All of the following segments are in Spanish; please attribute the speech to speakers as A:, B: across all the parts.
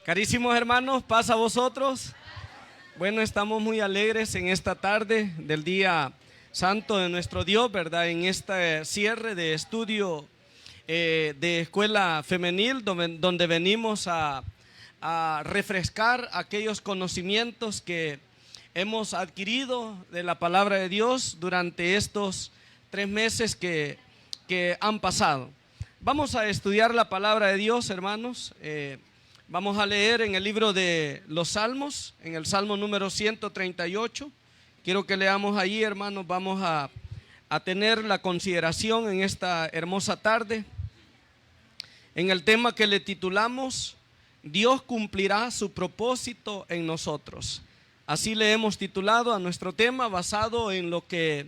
A: Carísimos hermanos, paz a vosotros. Bueno, estamos muy alegres en esta tarde del día santo de nuestro Dios, ¿verdad? En este cierre de estudio de escuela femenil, donde venimos a refrescar aquellos conocimientos que hemos adquirido de la palabra de Dios durante estos 3 meses que han pasado. Vamos a estudiar la palabra de Dios, hermanos. Vamos a leer en el libro de los Salmos, en el Salmo número 138. Quiero que leamos ahí, hermanos. Vamos a tener la consideración en esta hermosa tarde en el tema que le titulamos Dios cumplirá su propósito en nosotros. Así le hemos titulado a nuestro tema, basado en lo que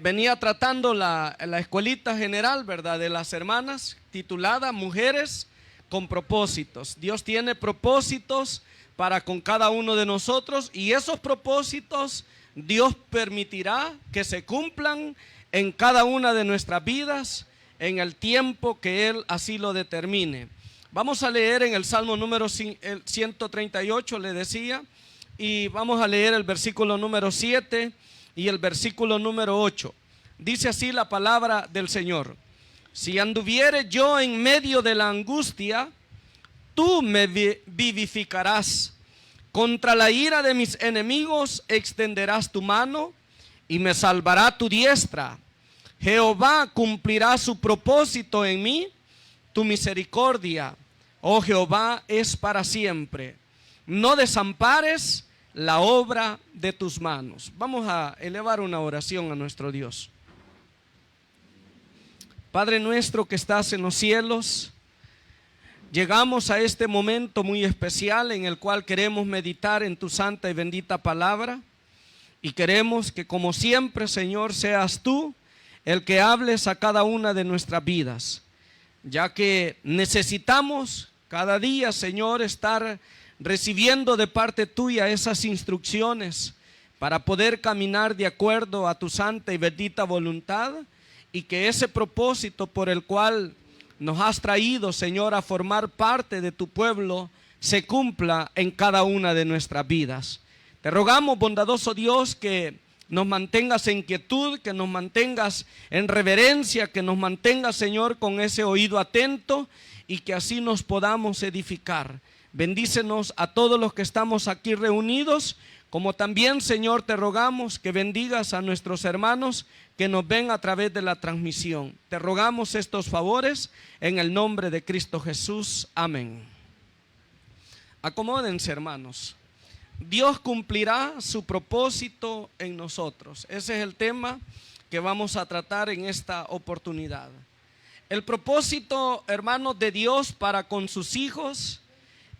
A: venía tratando la escuelita general, ¿verdad?, de las hermanas, titulada Mujeres con propósitos. Dios tiene propósitos para con cada uno de nosotros, y esos propósitos Dios permitirá que se cumplan en cada una de nuestras vidas en el tiempo que Él así lo determine. Vamos a leer en el Salmo número 138, le decía, y vamos a leer el versículo número 7 y el versículo número 8. Dice así la palabra del Señor: si anduviere yo en medio de la angustia, tú me vivificarás. Contra la ira de mis enemigos extenderás tu mano y me salvará tu diestra. Jehová cumplirá su propósito en mí, tu misericordia, oh Jehová, es para siempre. No desampares la obra de tus manos. Vamos a elevar una oración a nuestro Dios. Padre nuestro que estás en los cielos, llegamos a este momento muy especial en el cual queremos meditar en tu santa y bendita palabra, y queremos que, como siempre, Señor, seas tú el que hables a cada una de nuestras vidas, ya que necesitamos cada día, Señor, estar recibiendo de parte tuya esas instrucciones para poder caminar de acuerdo a tu santa y bendita voluntad, y que ese propósito por el cual nos has traído, Señor, a formar parte de tu pueblo, se cumpla en cada una de nuestras vidas. Te rogamos, bondadoso Dios, que nos mantengas en quietud, que nos mantengas en reverencia, que nos mantengas, Señor, con ese oído atento, y que así nos podamos edificar. Bendícenos a todos los que estamos aquí reunidos, como también, Señor, te rogamos que bendigas a nuestros hermanos que nos ven a través de la transmisión. Te rogamos estos favores en el nombre de Cristo Jesús. Amén. Acomódense, hermanos. Dios cumplirá su propósito en nosotros. Ese es el tema que vamos a tratar en esta oportunidad. El propósito, hermanos, de Dios para con sus hijos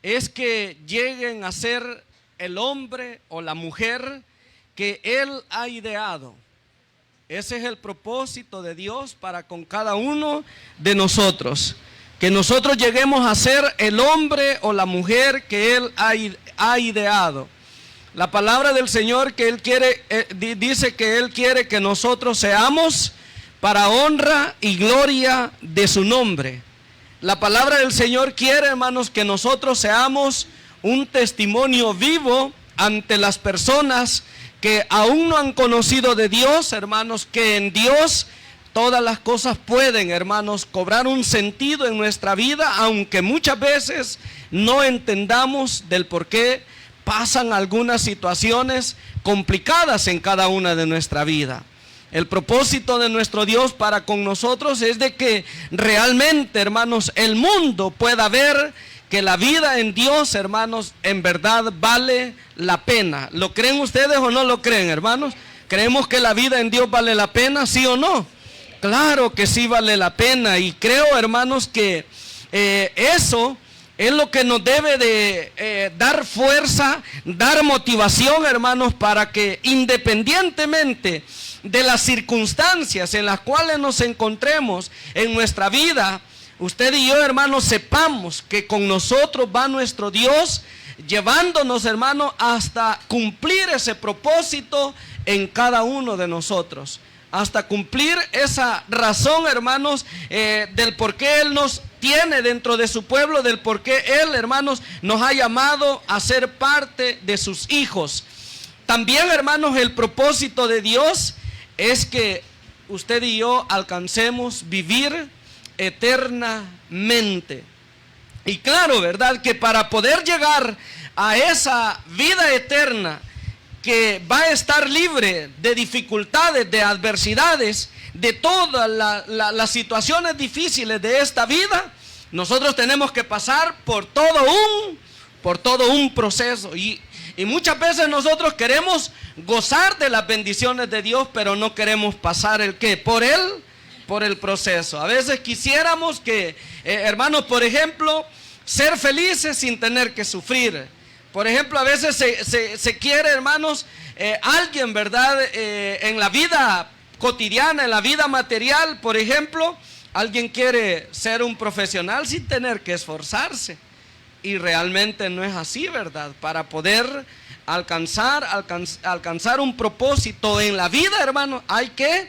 A: es que lleguen a ser el hombre o la mujer que Él ha ideado. Ese es el propósito de Dios para con cada uno de nosotros, que nosotros lleguemos a ser el hombre o la mujer que Él ha ideado. La palabra del Señor que Él quiere, dice que Él quiere que nosotros seamos para honra y gloria de su nombre. La palabra del Señor quiere, hermanos, que nosotros seamos un testimonio vivo ante las personas que aún no han conocido de Dios, hermanos, que en Dios todas las cosas pueden, hermanos, cobrar un sentido en nuestra vida, aunque muchas veces no entendamos del por qué pasan algunas situaciones complicadas en cada una de nuestra vida. El propósito de nuestro Dios para con nosotros es de que realmente, hermanos, el mundo pueda ver que la vida en Dios, hermanos, en verdad vale la pena. ¿Lo creen ustedes o no lo creen, hermanos? ¿Creemos que la vida en Dios vale la pena, sí o no? Claro que sí vale la pena, y creo, hermanos, que eso es lo que nos debe de dar fuerza, dar motivación, hermanos, para que independientemente de las circunstancias en las cuales nos encontremos en nuestra vida, usted y yo, hermanos, sepamos que con nosotros va nuestro Dios, llevándonos, hermanos, hasta cumplir ese propósito en cada uno de nosotros, hasta cumplir esa razón, hermanos, del por qué Él nos tiene dentro de su pueblo, del por qué Él, hermanos, nos ha llamado a ser parte de sus hijos. También, hermanos, el propósito de Dios es que usted y yo alcancemos vivir eternamente. Y claro, ¿verdad? Que para poder llegar a esa vida eterna que va a estar libre de dificultades, de adversidades, de todas las situaciones difíciles de esta vida, nosotros tenemos que pasar por todo un proceso. Y muchas veces nosotros queremos gozar de las bendiciones de Dios, pero no queremos pasar ¿el qué? Por el proceso. A veces quisiéramos que, hermanos, por ejemplo, ser felices sin tener que sufrir. Por ejemplo, a veces se quiere, hermanos, alguien, ¿verdad? En la vida cotidiana, en la vida material, por ejemplo, alguien quiere ser un profesional sin tener que esforzarse. Y realmente no es así, ¿verdad? Para poder alcanzar un propósito en la vida, hermanos, hay que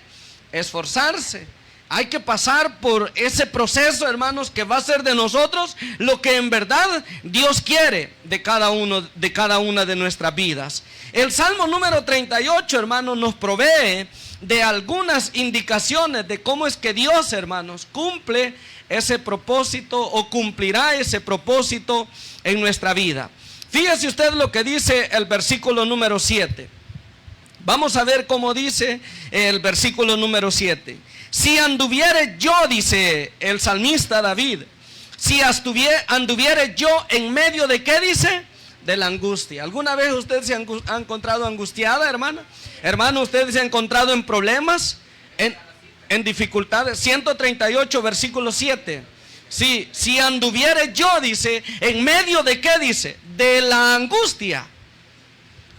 A: esforzarse. Hay que pasar por ese proceso, hermanos, que va a ser de nosotros lo que en verdad Dios quiere de cada una de nuestras vidas. El Salmo número 38, hermanos, nos provee de algunas indicaciones de cómo es que Dios, hermanos, cumple ese propósito o cumplirá ese propósito en nuestra vida. Fíjese usted lo que dice el versículo número 7. Vamos a ver cómo dice el versículo número 7. Si anduviere yo, dice el salmista David, si anduviere yo en medio de ¿qué dice? De la angustia. ¿Alguna vez usted se ha encontrado angustiada, hermana? Hermano, ¿usted se ha encontrado en problemas? En dificultades. 138, versículo 7. Sí, si anduviere yo, dice, en medio de ¿qué dice? De la angustia.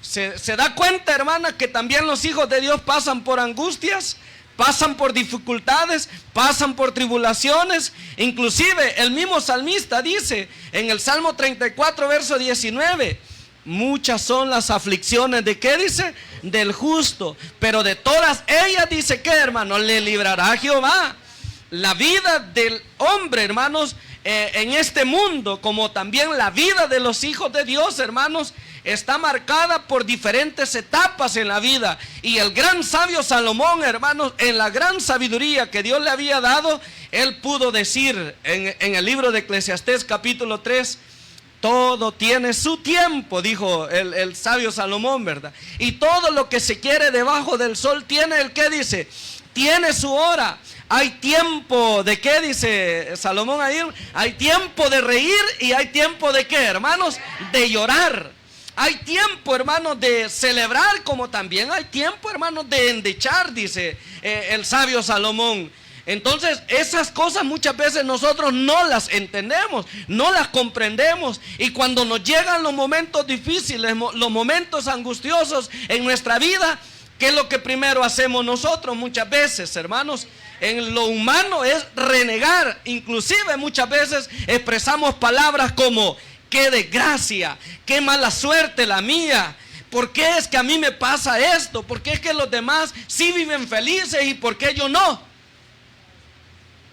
A: ¿Se da cuenta, hermana, que también los hijos de Dios pasan por angustias? Pasan por dificultades, pasan por tribulaciones. Inclusive el mismo salmista dice en el Salmo 34, verso 19, muchas son las aflicciones de ¿qué dice? Del justo, pero de todas ellas dice ¿qué, hermano? Le librará Jehová. La vida del hombre, hermanos, en este mundo, como también la vida de los hijos de Dios, hermanos, está marcada por diferentes etapas en la vida. Y el gran sabio Salomón, hermanos, en la gran sabiduría que Dios le había dado, él pudo decir en el libro de Eclesiastés capítulo 3, todo tiene su tiempo, dijo el sabio Salomón, ¿verdad? Y todo lo que se quiere debajo del sol tiene el ¿qué dice? Tiene su hora. Hay tiempo de ¿qué dice Salomón ahí? Hay tiempo de reír y hay tiempo de ¿qué, hermanos? De llorar. Hay tiempo, hermanos, de celebrar, como también hay tiempo, hermanos, de endechar, dice el sabio Salomón. Entonces, esas cosas muchas veces nosotros no las entendemos, no las comprendemos. Y cuando nos llegan los momentos difíciles, los momentos angustiosos en nuestra vida, ¿qué es lo que primero hacemos nosotros muchas veces, hermanos? En lo humano es renegar. Inclusive muchas veces expresamos palabras como qué desgracia, qué mala suerte la mía. ¿Por qué es que a mí me pasa esto? ¿Por qué es que los demás sí viven felices y por qué yo no?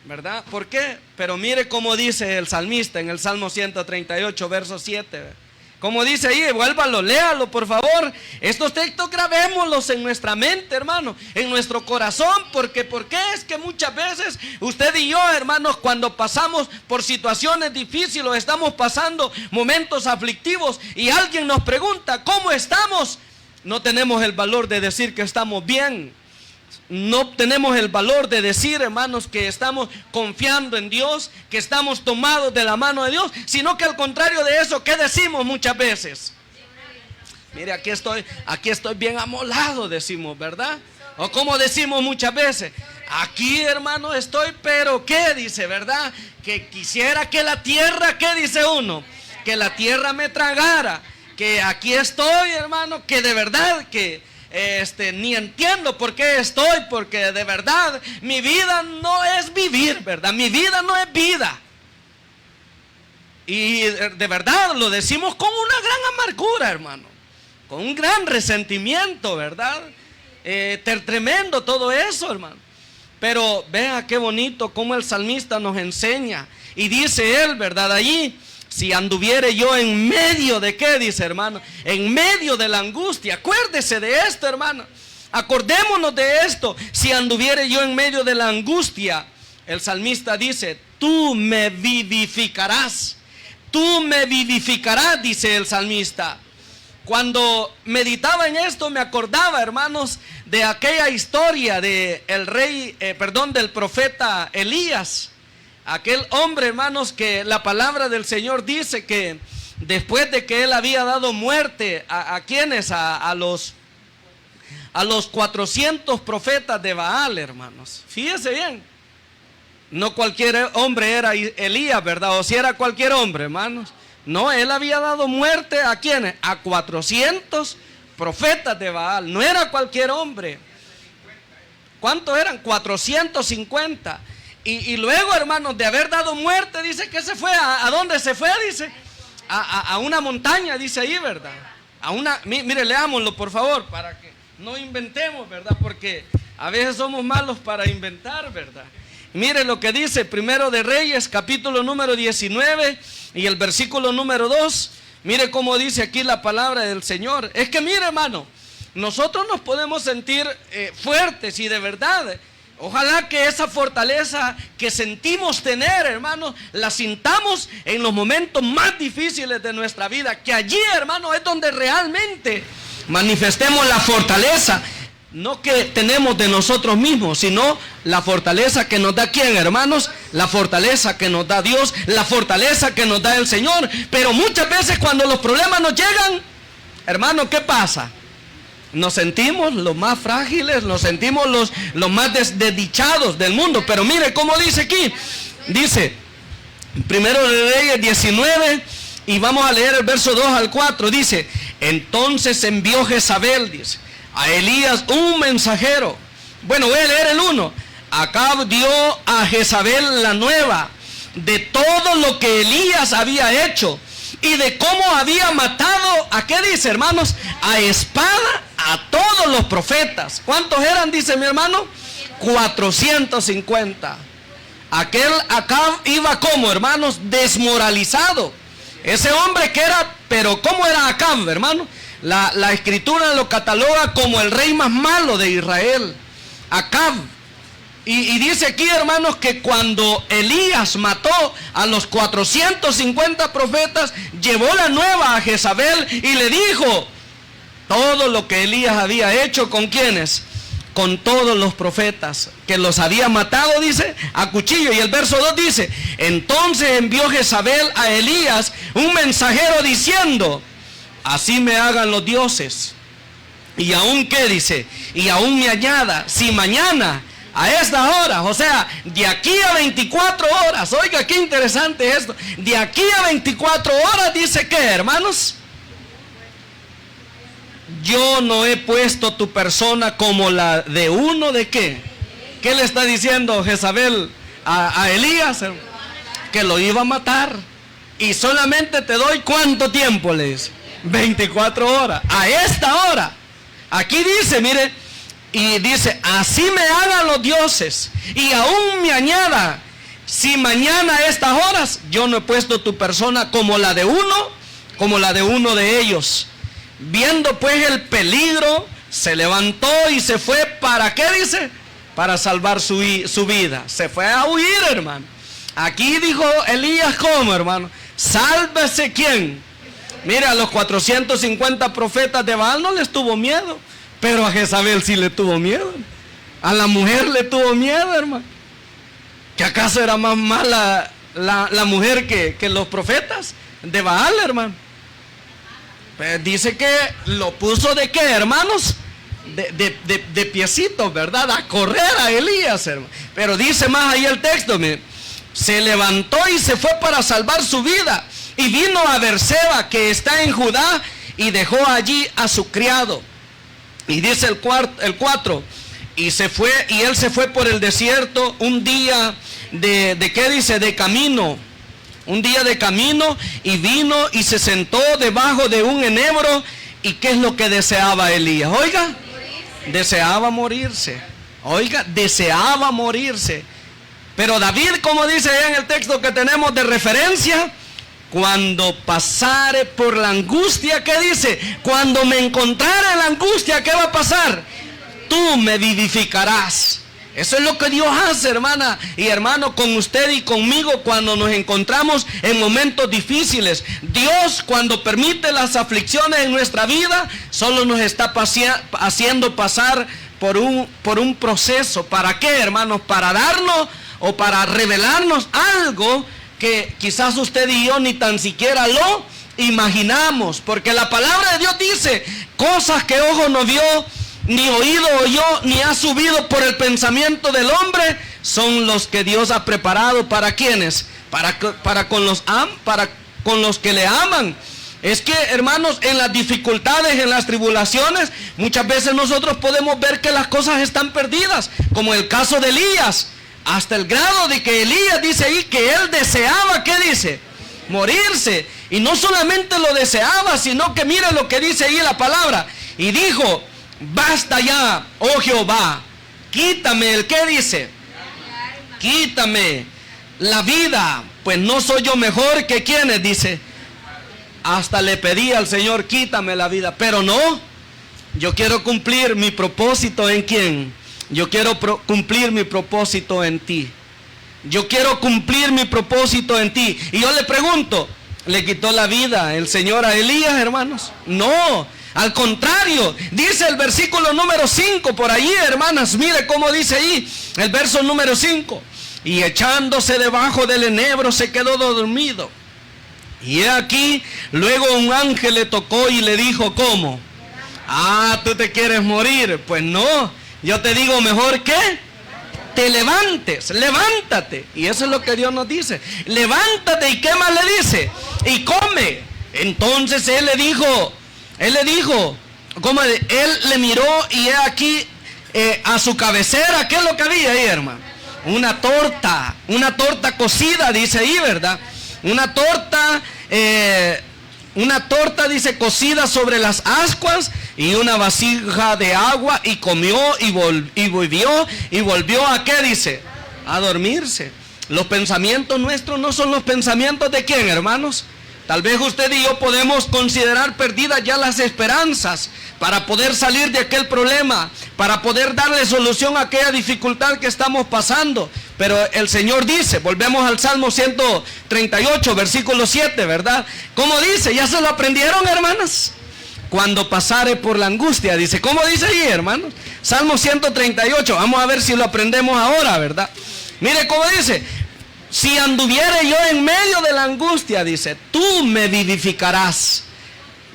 A: ¿Verdad? ¿Por qué? Pero mire cómo dice el salmista en el Salmo 138, verso 7. Como dice ahí, vuélvalo, léalo por favor. Estos textos grabémoslos en nuestra mente, hermano, en nuestro corazón, porque ¿por qué es que muchas veces usted y yo, hermanos, cuando pasamos por situaciones difíciles o estamos pasando momentos aflictivos y alguien nos pregunta ¿cómo estamos? No tenemos el valor de decir que estamos bien. No tenemos el valor de decir, hermanos, que estamos confiando en Dios, que estamos tomados de la mano de Dios, sino que al contrario de eso, ¿qué decimos muchas veces? Mire, aquí estoy bien amolado, decimos, ¿verdad? O como decimos muchas veces, aquí, hermano, estoy, pero ¿qué dice, verdad? Que quisiera que la tierra, ¿qué dice uno? Que la tierra me tragara, que aquí estoy, hermano, que de verdad que ni entiendo por qué estoy, porque de verdad mi vida no es vivir, ¿verdad? Mi vida no es vida. Y de verdad lo decimos con una gran amargura, hermano, con un gran resentimiento, ¿verdad? Tremendo todo eso, hermano. Pero vea qué bonito cómo el salmista nos enseña. Y dice él, ¿verdad? Allí, si anduviere yo en medio de qué, dice hermano, en medio de la angustia. Acuérdese de esto, hermano. Acordémonos de esto. Si anduviere yo en medio de la angustia, el salmista dice, tú me vivificarás. Tú me vivificarás, dice el salmista. Cuando meditaba en esto me acordaba, hermanos, de aquella historia de del profeta Elías. Aquel hombre, hermanos, que la palabra del Señor dice que después de que él había dado muerte a los 400 profetas de Baal, hermanos. Fíjese bien, no cualquier hombre era Elías, ¿verdad? O si era cualquier hombre, hermanos. No, él había dado muerte ¿a quiénes? A 400 profetas de Baal. No era cualquier hombre. ¿Cuántos eran? 450. Y luego, hermanos, de haber dado muerte, dice que se fue. ¿A dónde se fue? Dice, a una montaña, dice ahí, ¿verdad? Mire, leámoslo, por favor, para que no inventemos, ¿verdad? Porque a veces somos malos para inventar, ¿verdad? Mire lo que dice Primero de Reyes, capítulo número 19 y el versículo número 2. Mire cómo dice aquí la palabra del Señor. Es que mire, hermano, nosotros nos podemos sentir fuertes y de verdad, ojalá que esa fortaleza que sentimos tener, hermano, la sintamos en los momentos más difíciles de nuestra vida. Que allí, hermano, es donde realmente manifestemos la fortaleza. No que tenemos de nosotros mismos, sino la fortaleza que nos da ¿quién, hermanos? La fortaleza que nos da Dios, la fortaleza que nos da el Señor. Pero muchas veces cuando los problemas nos llegan, hermano, ¿qué pasa? Nos sentimos los más frágiles, nos sentimos los más desdichados del mundo. Pero mire cómo dice aquí. Dice, Primero de Reyes 19, y vamos a leer el verso 2 al 4. Dice, entonces envió Jezabel, dice, a Elías un mensajero. Bueno, voy a leer el 1. Acab dio a Jezabel la nueva de todo lo que Elías había hecho y de cómo había matado, ¿a qué dice, hermanos? A espada a todos los profetas. ¿Cuántos eran, dice mi hermano? 450. Aquel Acab iba como, hermanos, desmoralizado. Ese hombre que era, pero ¿cómo era Acab, hermano? La escritura lo cataloga como el rey más malo de Israel, Acab. Y dice aquí, hermanos, que cuando Elías mató a los 450 profetas, llevó la nueva a Jezabel y le dijo todo lo que Elías había hecho. ¿Con quiénes? Con todos los profetas, que los había matado, dice, a cuchillo. Y el verso 2 dice, entonces envió Jezabel a Elías un mensajero diciendo, así me hagan los dioses. Y aún, ¿qué dice? Y aún me añada, si mañana a estas horas, o sea, de aquí a 24 horas, oiga qué interesante esto, de aquí a 24 horas, dice que, hermanos, yo no he puesto tu persona como la de uno de qué. ¿Qué le está diciendo Jezabel a Elías? Que lo iba a matar. Y solamente te doy ¿cuánto tiempo? Le dice. 24 horas. A esta hora. Aquí dice, mire, y dice, así me hagan los dioses y aún me añada, si mañana a estas horas yo no he puesto tu persona como la de uno de ellos. Viendo pues el peligro, se levantó y se fue. ¿Para qué dice? Para salvar su vida. Se fue a huir, hermano. Aquí dijo Elías, ¿cómo, hermano? Sálvese ¿quién? Mira, a los 450 profetas de Baal no les tuvo miedo, pero a Jezabel sí le tuvo miedo. A la mujer le tuvo miedo, hermano. ¿Que acaso era más mala la mujer que los profetas de Baal, hermano? Pues dice que lo puso de qué, hermanos, de piecitos, ¿verdad? A correr a Elías, hermano. Pero dice más ahí el texto, mire, se levantó y se fue para salvar su vida y vino a Berseba, que está en Judá, y dejó allí a su criado. Y dice el 4, y él se fue por el desierto un día de ¿qué dice? De camino. Un día de camino, y vino y se sentó debajo de un enebro. ¿Y qué es lo que deseaba Elías? Oiga, deseaba morirse. Oiga, deseaba morirse. Pero David, como dice ahí en el texto que tenemos de referencia, cuando pasare por la angustia, ¿qué dice? Cuando me encontrare en la angustia, ¿qué va a pasar? Tú me vivificarás. Eso es lo que Dios hace, hermana y hermano, con usted y conmigo cuando nos encontramos en momentos difíciles. Dios, cuando permite las aflicciones en nuestra vida, solo nos está haciendo pasar por un proceso. ¿Para qué, hermanos? Para darnos o para revelarnos algo que quizás usted y yo ni tan siquiera lo imaginamos. Porque la palabra de Dios dice, cosas que ojo no vio, ni oído oyó, ni ha subido por el pensamiento del hombre, son los que Dios ha preparado. ¿Para quiénes? Para con los que le aman. Es que, hermanos, en las dificultades, en las tribulaciones, muchas veces nosotros podemos ver que las cosas están perdidas, como el caso de Elías, hasta el grado de que Elías dice ahí que él deseaba, ¿qué dice? Morirse. Y no solamente lo deseaba, sino que mire lo que dice ahí la palabra. Y dijo, basta ya, oh Jehová, quítame el, ¿qué dice? Quítame la vida, pues no soy yo mejor que quienes, dice. Hasta le pedí al Señor, quítame la vida, pero no, yo quiero cumplir mi propósito en quién. Yo quiero cumplir mi propósito en ti. Yo quiero cumplir mi propósito en ti. Y yo le pregunto, ¿le quitó la vida el Señor a Elías, hermanos? No, al contrario, dice el versículo número 5 por ahí, hermanas, mire cómo dice ahí, el verso número 5. Y echándose debajo del enebro se quedó dormido. Y he aquí, luego un ángel le tocó y le dijo, ¿cómo? Ah, ¿tú te quieres morir? Pues no. Yo te digo, mejor que te levantes, levántate. Y eso es lo que Dios nos dice. Levántate, ¿y qué más le dice? Y come. Entonces él le dijo, ¿cómo? Él le miró y he aquí a su cabecera, ¿qué es lo que había ahí, hermano? Una torta cocida, dice ahí, ¿verdad? Una torta, dice, cocida sobre las ascuas y una vasija de agua, y comió y volvió a ¿qué dice? A dormirse. Los pensamientos nuestros no son los pensamientos de ¿quién, hermanos? Tal vez usted y yo podemos considerar perdidas ya las esperanzas para poder salir de aquel problema, para poder darle solución a aquella dificultad que estamos pasando. Pero el Señor dice, volvemos al Salmo 138, versículo 7, ¿verdad? ¿Cómo dice? ¿Ya se lo aprendieron, hermanas? Cuando pasare por la angustia, dice. ¿Cómo dice ahí, hermanos? Salmo 138, vamos a ver si lo aprendemos ahora, ¿verdad? Mire cómo dice. Si anduviere yo en medio de la angustia, dice, tú me vivificarás.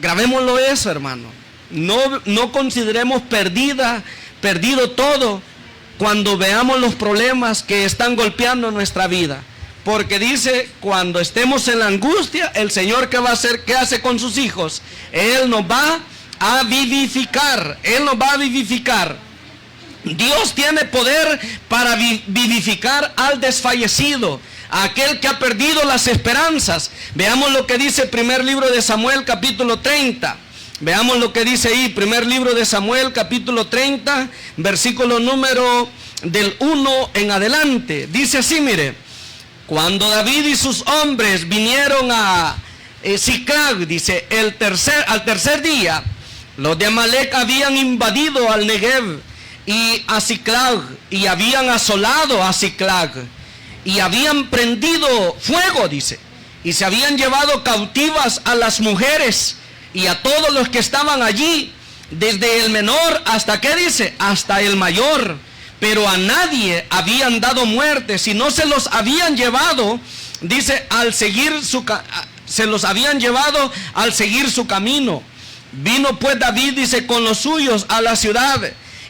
A: Grabémoslo eso, hermano. No consideremos perdido todo cuando veamos los problemas que están golpeando nuestra vida. Porque dice, cuando estemos en la angustia, el Señor, ¿qué va a hacer? ¿Qué hace con sus hijos? Él nos va a vivificar. Él nos va a vivificar. Dios tiene poder para vivificar al desfallecido, a aquel que ha perdido las esperanzas. Veamos lo que dice el primer libro de Samuel, capítulo 30. Veamos lo que dice ahí, primer libro de Samuel, capítulo 30, versículo número del 1 en adelante. Dice así, mire. Cuando David y sus hombres vinieron a Ziklag, dice, al tercer día, los de Amalek habían invadido al Negev y a Ziklag, y habían asolado a Ziklag, y habían prendido fuego, dice, y se habían llevado cautivas a las mujeres y a todos los que estaban allí, desde el menor hasta, ¿qué dice? Hasta el mayor. Pero a nadie habían dado muerte, sino se los habían llevado, dice, se los habían llevado al seguir su camino. Vino pues David, dice, con los suyos a la ciudad,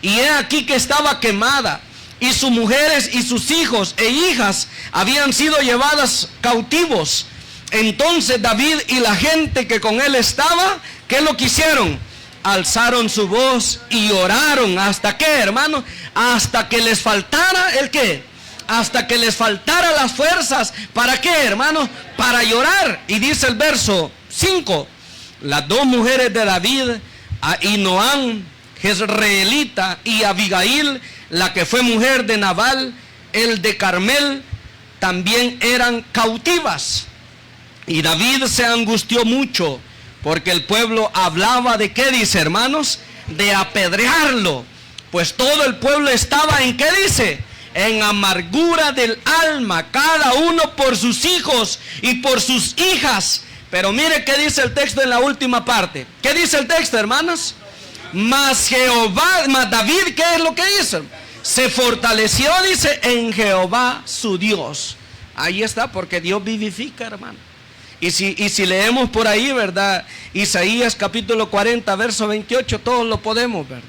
A: y he aquí que estaba quemada, y sus mujeres y sus hijos e hijas habían sido llevadas cautivos. Entonces David y la gente que con él estaba, ¿qué lo quisieron? Alzaron su voz y oraron. ¿Hasta qué, hermano? Hasta que les faltara ¿el qué? Hasta que les faltara las fuerzas. ¿Para qué, hermano? Para llorar. Y dice el verso 5: las dos mujeres de David, Ahinoam jezreelita, y Abigail, la que fue mujer de Nabal, el de Carmel, también eran cautivas. Y David se angustió mucho, porque el pueblo hablaba de ¿qué dice, hermanos? De apedrearlo. Pues todo el pueblo estaba en ¿qué dice? En amargura del alma, cada uno por sus hijos y por sus hijas. Pero mire qué dice el texto en la última parte. ¿Qué dice el texto, hermanos? Mas David, ¿qué es lo que hizo? Se fortaleció, dice, en Jehová su Dios. Ahí está, porque Dios vivifica, hermano. Y si leemos por ahí, ¿verdad? Isaías capítulo 40, verso 28, todos lo podemos, ¿verdad?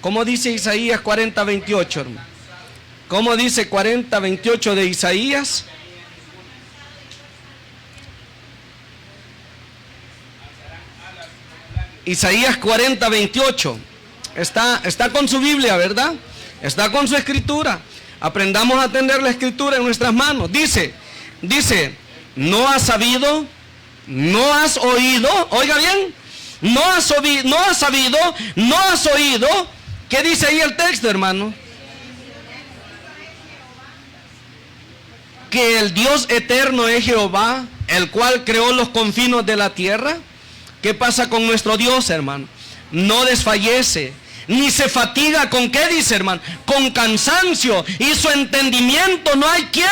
A: ¿Cómo dice Isaías 40, 28, hermano? ¿Cómo dice 40, 28 de Isaías? Isaías 40, 28. Está con su Biblia, ¿verdad? Está con su escritura. Aprendamos a tener la escritura en nuestras manos. Dice, no has sabido, no has oído, oiga bien, no has sabido, no has oído. ¿Qué dice ahí el texto, hermano? Que el Dios eterno es Jehová, el cual creó los confines de la tierra. ¿Qué pasa con nuestro Dios, hermano? No desfallece, ni se fatiga. ¿Con qué dice, hermano? Con cansancio, y su entendimiento no hay quien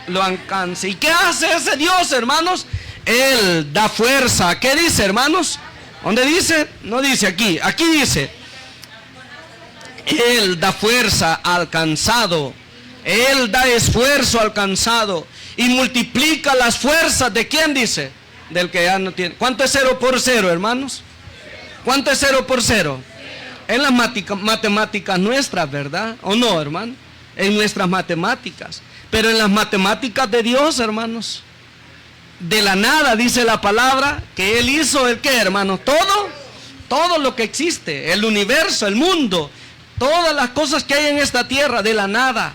A: lo alcance. ¿Y qué hace ese Dios, hermanos? Él da fuerza. ¿Qué dice, hermanos? ¿Dónde dice? No dice aquí. Aquí dice: Él da fuerza al cansado. Él da esfuerzo al cansado y multiplica las fuerzas de ¿quién dice? Del que ya no tiene. ¿Cuánto es 0 por 0, hermanos? ¿Cuánto es 0 por 0? En las matemáticas nuestras, ¿verdad? ¿O no, hermano? En nuestras matemáticas. Pero en las matemáticas de Dios, hermanos, de la nada dice la palabra que Él hizo el ¿qué, hermanos? Todo lo que existe, el universo, el mundo, todas las cosas que hay en esta tierra, de la nada.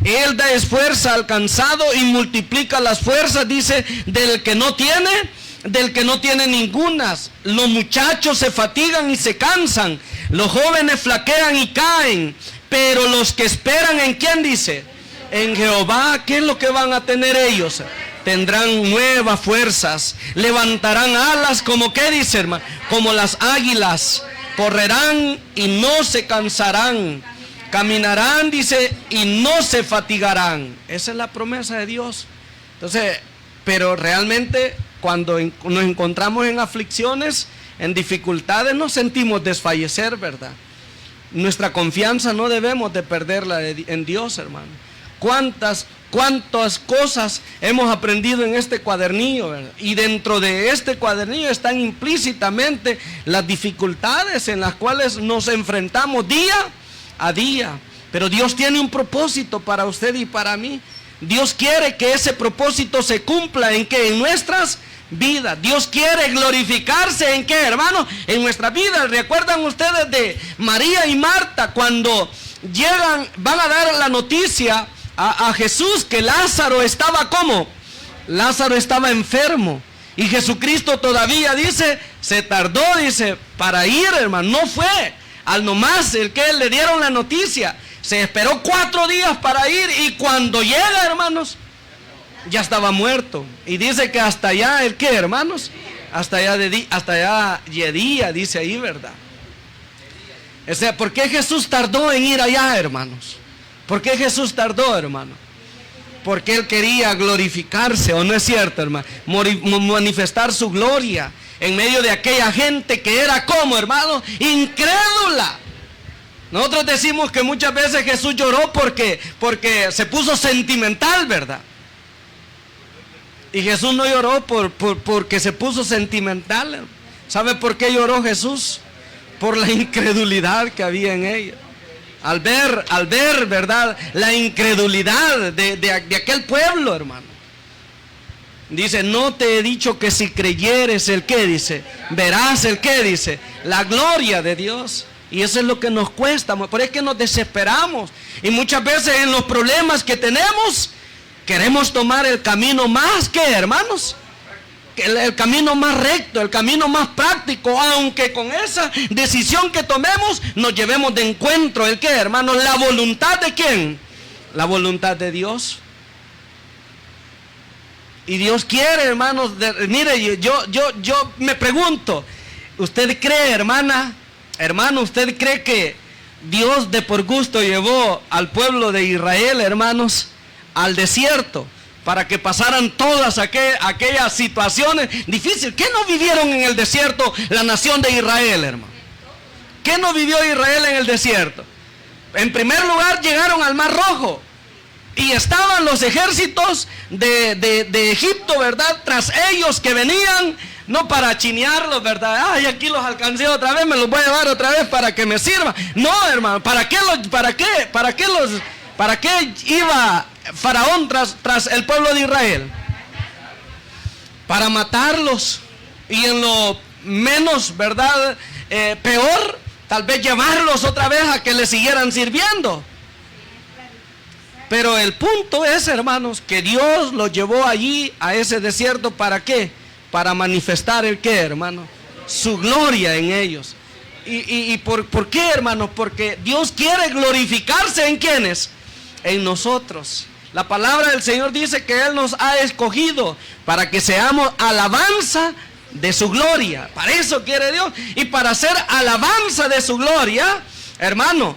A: Él da esfuerzo al cansado y multiplica las fuerzas, dice, del que no tiene ningunas. Los muchachos se fatigan y se cansan, los jóvenes flaquean y caen, pero los que esperan ¿en quién dice? En Jehová. ¿Qué es lo que van a tener ellos? Tendrán nuevas fuerzas, levantarán alas como ¿qué dice, hermano? Como las águilas, correrán y no se cansarán. Caminarán, dice, y no se fatigarán. Esa es la promesa de Dios. Entonces, pero realmente cuando nos encontramos en aflicciones, en dificultades, nos sentimos desfallecer, ¿verdad? Nuestra confianza no debemos de perderla en Dios, hermano. ¿Cuántas cosas hemos aprendido en este cuadernillo, ¿verdad? Y dentro de este cuadernillo están implícitamente las dificultades en las cuales nos enfrentamos día a día. Pero Dios tiene un propósito para usted y para mí. Dios quiere que ese propósito se cumpla ¿en qué? En nuestras vidas. Dios quiere glorificarse ¿en qué, hermano? En nuestras vidas. ¿Recuerdan ustedes de María y Marta cuando van a dar la noticia a Jesús que Lázaro estaba ¿cómo? Lázaro estaba enfermo. Y Jesucristo todavía dice, se tardó, dice, para ir, hermano. No fue al nomás el que le dieron la noticia. Se esperó 4 días para ir, y cuando llega, hermanos, ya estaba muerto. Y dice que hasta allá, ¿el qué, hermanos? Hasta allá de día, dice ahí, ¿verdad? O sea, ¿por qué Jesús tardó en ir allá, hermanos? ¿Por qué Jesús tardó, hermano? Porque Él quería glorificarse, ¿o no es cierto, hermano? Manifestar su gloria en medio de aquella gente que era como, hermano, incrédula. Nosotros decimos que muchas veces Jesús lloró porque se puso sentimental, ¿verdad? Y Jesús no lloró porque se puso sentimental. ¿Sabe por qué lloró Jesús? Por la incredulidad que había en ella. Al ver, ¿verdad?, la incredulidad de aquel pueblo, hermano. Dice, no te he dicho que si creyeres, ¿el qué dice? Verás, ¿el qué dice? La gloria de Dios. Y eso es lo que nos cuesta, por eso es que nos desesperamos. Y muchas veces en los problemas que tenemos, queremos tomar el camino más que, hermanos, el camino más recto, el camino más práctico, aunque con esa decisión que tomemos nos llevemos de encuentro. ¿El qué, hermanos? ¿La voluntad de quién? La voluntad de Dios. Y Dios quiere, hermanos, mire, yo me pregunto, ¿usted cree, hermano, usted cree que Dios de por gusto llevó al pueblo de Israel, hermanos, al desierto para que pasaran todas aquellas situaciones difíciles? ¿Qué no vivieron en el desierto la nación de Israel, hermano? ¿Qué no vivió Israel en el desierto? En primer lugar, llegaron al Mar Rojo y estaban los ejércitos de Egipto, ¿verdad? Tras ellos, que venían no para chinearlos, ¿verdad? Ay, aquí los alcancé otra vez, me los voy a llevar otra vez para que me sirva. No, hermano, ¿para qué iba Faraón tras el pueblo de Israel? Para matarlos, y en lo menos, ¿verdad? Peor, tal vez llevarlos otra vez a que le siguieran sirviendo. Pero el punto es, hermanos, que Dios los llevó allí a ese desierto. ¿Para qué? Para manifestar el qué, hermano, su gloria en ellos. ¿Y por qué, hermanos? Porque Dios quiere glorificarse en ¿quiénes? En nosotros. La palabra del Señor dice que Él nos ha escogido para que seamos alabanza de su gloria. Para eso quiere Dios. Y para hacer alabanza de su gloria, hermano,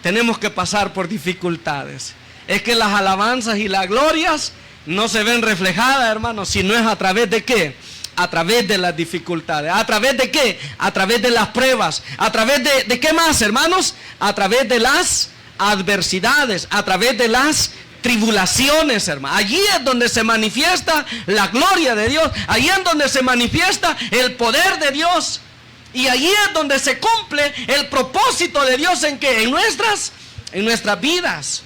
A: tenemos que pasar por dificultades. Es que las alabanzas y las glorias no se ven reflejadas, hermano, si no es a través de qué. A través de las dificultades. ¿A través de qué? A través de las pruebas. ¿A través de qué más, hermanos? A través de las adversidades, a través de las tribulaciones, hermano. Allí es donde se manifiesta la gloria de Dios. Allí es donde se manifiesta el poder de Dios. Y allí es donde se cumple el propósito de Dios. ¿En qué? En nuestras vidas.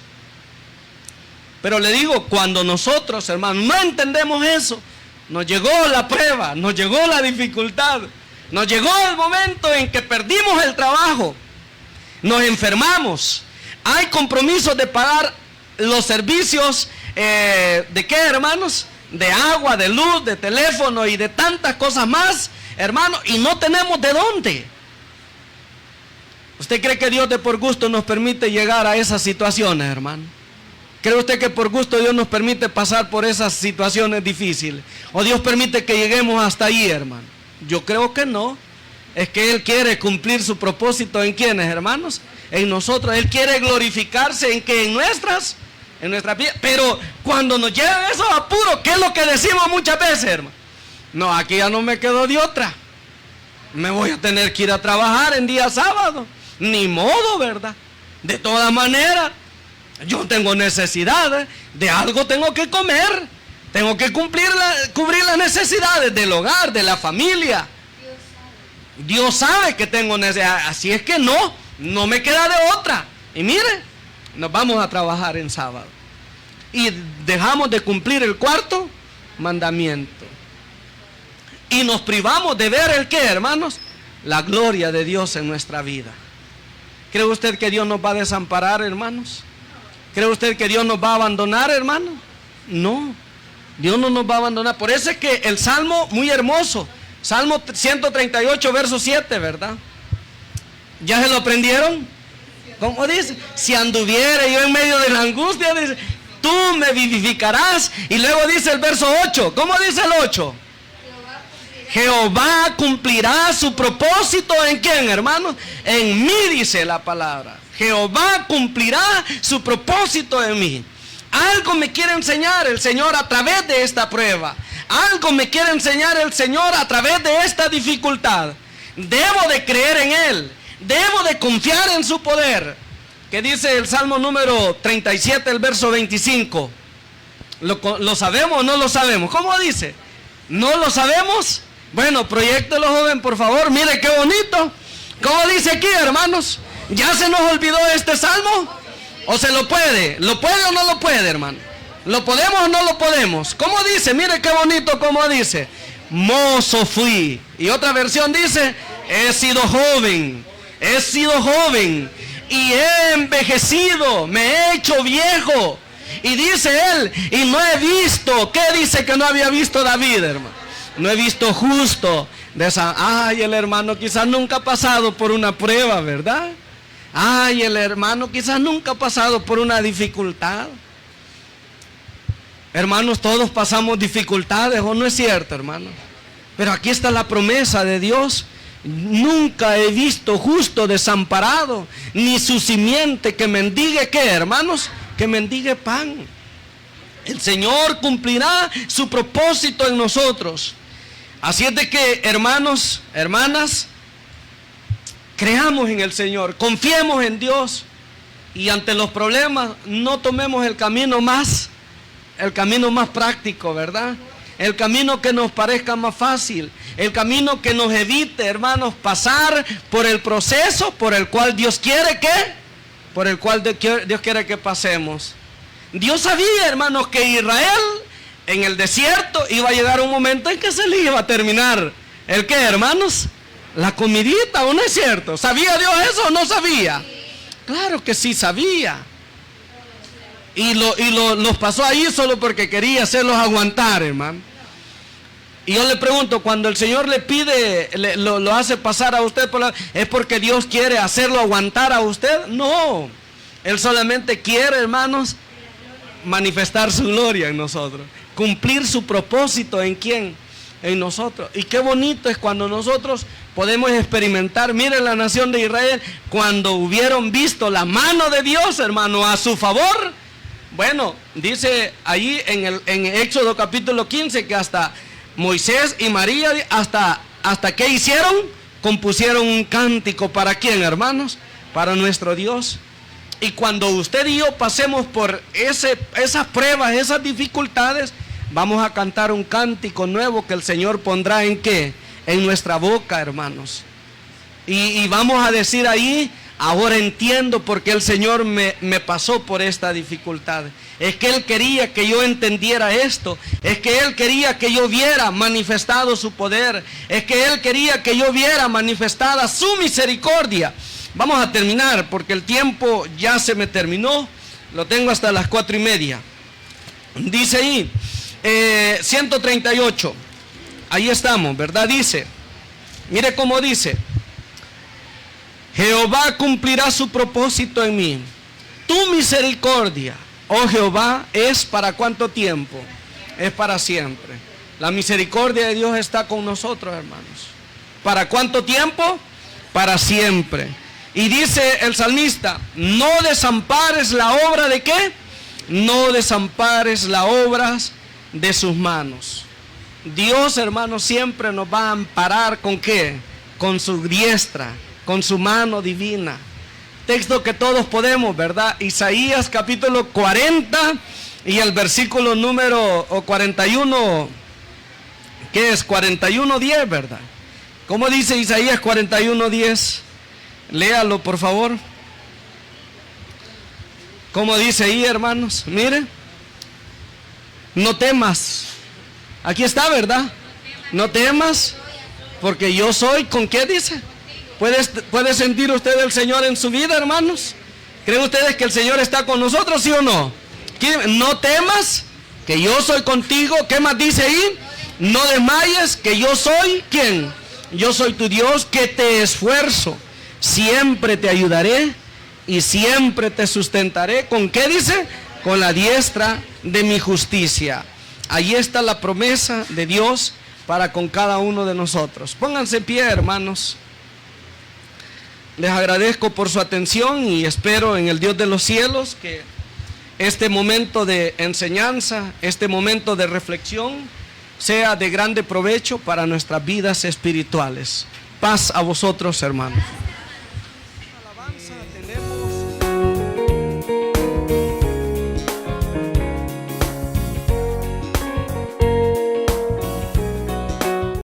A: Pero le digo, cuando nosotros, hermanos, no entendemos eso, nos llegó la prueba, nos llegó la dificultad, nos llegó el momento en que perdimos el trabajo, nos enfermamos, hay compromisos de pagar los servicios, ¿de qué, hermanos? De agua, de luz, de teléfono y de tantas cosas más, hermano, y no tenemos de dónde. ¿Usted cree que Dios de por gusto nos permite llegar a esas situaciones, hermano? ¿Cree usted que por gusto Dios nos permite pasar por esas situaciones difíciles? ¿O Dios permite que lleguemos hasta ahí, hermano? Yo creo que no. Es que Él quiere cumplir su propósito ¿en quiénes, hermanos? En nosotros. Él quiere glorificarse en que en nuestras vidas. Pero cuando nos llegan esos apuros, ¿qué es lo que decimos muchas veces, hermano? No, aquí ya no me quedo de otra. Me voy a tener que ir a trabajar en día sábado. Ni modo, ¿verdad? De todas maneras, yo tengo necesidades, de algo tengo que comer, tengo que cubrir las necesidades del hogar, de la familia. Dios sabe que tengo necesidades, así es que no me queda de otra. Y mire, nos vamos a trabajar en sábado y dejamos de cumplir el cuarto mandamiento y nos privamos de ver el qué, hermanos, la gloria de Dios en nuestra vida. ¿Cree usted que Dios nos va a desamparar, hermanos? ¿Cree usted que Dios nos va a abandonar, hermano? No, Dios no nos va a abandonar. Por eso es que el Salmo, muy hermoso, Salmo 138, verso 7, ¿verdad? ¿Ya se lo aprendieron? ¿Cómo dice? Si anduviera yo en medio de la angustia, dice, tú me vivificarás. Y luego dice el verso 8, ¿cómo dice el 8? Jehová cumplirá su propósito ¿en quién, hermano? En mí, dice la palabra. Jehová cumplirá su propósito en mí. Algo me quiere enseñar el Señor a través de esta prueba. Algo me quiere enseñar el Señor a través de esta dificultad. Debo de creer en Él. Debo de confiar en su poder. ¿Qué dice el Salmo número 37, el verso 25? ¿Lo sabemos o no lo sabemos? ¿Cómo dice? ¿No lo sabemos? Bueno, proyéctelo, joven, por favor. Mire qué bonito. ¿Cómo dice aquí, hermanos? ¿Ya se nos olvidó este salmo? ¿O se lo puede? ¿Lo puede o no lo puede, hermano? ¿Lo podemos o no lo podemos? ¿Cómo dice? Mire qué bonito cómo dice. Mozo fui. Y otra versión dice, he sido joven y he envejecido, me he hecho viejo. Y dice él, y no he visto. ¿Qué dice que no había visto David, hermano? No he visto justo ay, el hermano quizás nunca ha pasado por una prueba, ¿verdad? Ay, el hermano quizás nunca ha pasado por una dificultad. Hermanos, todos pasamos dificultades, ¿o no es cierto, hermanos? Pero aquí está la promesa de Dios. Nunca he visto justo desamparado, ni su simiente que mendigue, ¿qué, hermanos? Que mendigue pan. El Señor cumplirá su propósito en nosotros. Así es de que, hermanos, hermanas, creamos en el Señor, confiemos en Dios, y ante los problemas no tomemos el camino más práctico, ¿verdad? El camino que nos parezca más fácil, el camino que nos evite, hermanos, pasar por el proceso por el cual Dios quiere que pasemos. Dios sabía, hermanos, que Israel en el desierto iba a llegar un momento en que se le iba a terminar. ¿El qué, hermanos? La comidita, ¿o no es cierto? ¿Sabía Dios eso o no sabía? Claro que sí sabía. Y los pasó ahí solo porque quería hacerlos aguantar, hermano. Y yo le pregunto, cuando el Señor le pide, lo hace pasar a usted, ¿es porque Dios quiere hacerlo aguantar a usted? No. Él solamente quiere, hermanos, manifestar su gloria en nosotros. Cumplir su propósito, ¿en quién? En nosotros. Y qué bonito es cuando nosotros podemos experimentar. Miren la nación de Israel, cuando hubieron visto la mano de Dios, hermano, a su favor. Bueno, dice allí en Éxodo capítulo 15 que hasta Moisés y María, hasta ¿qué hicieron? Compusieron un cántico. ¿Para quién, hermanos? Para nuestro Dios. Y cuando usted y yo pasemos por esas pruebas, esas dificultades, vamos a cantar un cántico nuevo que el Señor pondrá ¿en qué? En nuestra boca, hermanos. Y vamos a decir ahí, ahora entiendo por qué el Señor me pasó por esta dificultad. Es que Él quería que yo entendiera esto. Es que Él quería que yo viera manifestado su poder. Es que Él quería que yo viera manifestada su misericordia. Vamos a terminar porque el tiempo ya se me terminó. Lo tengo hasta las 4:30. Dice ahí, 138. Ahí estamos, ¿verdad? Dice, mire cómo dice: Jehová cumplirá su propósito en mí. Tu misericordia, oh Jehová, es para ¿cuánto tiempo? Es para siempre. La misericordia de Dios está con nosotros, hermanos. ¿Para cuánto tiempo? Para siempre. Y dice el salmista: no desampares la obra de ¿qué? No desampares la obra de sus manos. Dios, hermanos, siempre nos va a amparar ¿con qué? Con su diestra, con su mano divina. Texto que todos podemos, ¿verdad? Isaías capítulo 40 y el versículo número 41, ¿qué es? 41:10, ¿verdad? ¿Cómo dice Isaías 41:10? Léalo, por favor. ¿Cómo dice ahí, hermanos? Mire. No temas. Aquí está, ¿verdad? No temas, porque yo soy, ¿con qué dice? ¿Puede sentir usted el Señor en su vida, hermanos? ¿Creen ustedes que el Señor está con nosotros, sí o no? No temas, que yo soy contigo. ¿Qué más dice ahí? No desmayes, que yo soy, ¿quién? Yo soy tu Dios, que te esfuerzo. Siempre te ayudaré y siempre te sustentaré. ¿Con qué dice? Con la diestra de mi justicia. Ahí está la promesa de Dios para con cada uno de nosotros. Pónganse en pie, hermanos. Les agradezco por su atención y espero en el Dios de los cielos que este momento de enseñanza, este momento de reflexión sea de grande provecho para nuestras vidas espirituales. Paz a vosotros, hermanos. Alabanza tenemos.